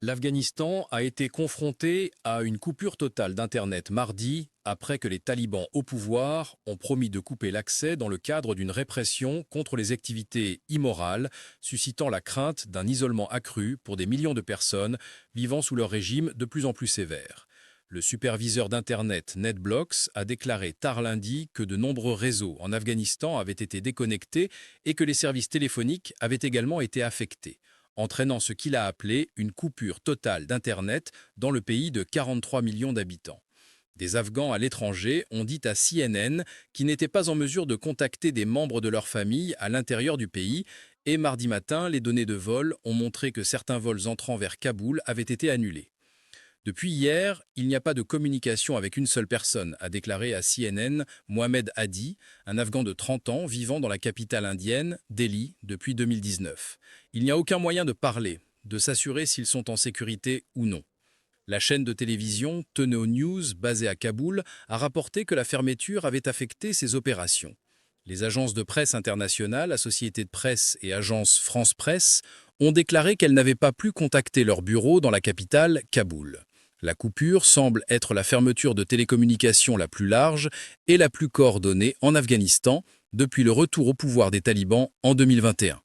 L'Afghanistan a été confronté à une coupure totale d'Internet mardi après que les talibans au pouvoir ont promis de couper l'accès dans le cadre d'une répression contre les activités immorales, suscitant la crainte d'un isolement accru pour des millions de personnes vivant sous leur régime de plus en plus sévère. Le superviseur d'Internet NetBlocks a déclaré tard lundi que de nombreux réseaux en Afghanistan avaient été déconnectés et que les services téléphoniques avaient également été affectés, entraînant ce qu'il a appelé une coupure totale d'Internet dans le pays de 43 millions d'habitants. Des Afghans à l'étranger ont dit à CNN qu'ils n'étaient pas en mesure de contacter des membres de leur famille à l'intérieur du pays, et mardi matin, les données de vol ont montré que certains vols entrant vers Kaboul avaient été annulés. Depuis hier, il n'y a pas de communication avec une seule personne, a déclaré à CNN Mohamed Hadi, un Afghan de 30 ans vivant dans la capitale indienne, Delhi, depuis 2019. Il n'y a aucun moyen de parler, de s'assurer s'ils sont en sécurité ou non. La chaîne de télévision Teneo News, basée à Kaboul, a rapporté que la fermeture avait affecté ses opérations. Les agences de presse internationales, Associété de presse et agence France Presse, ont déclaré qu'elles n'avaient pas pu contacter leur bureau dans la capitale, Kaboul. La coupure semble être la fermeture de télécommunications la plus large et la plus coordonnée en Afghanistan depuis le retour au pouvoir des talibans en 2021.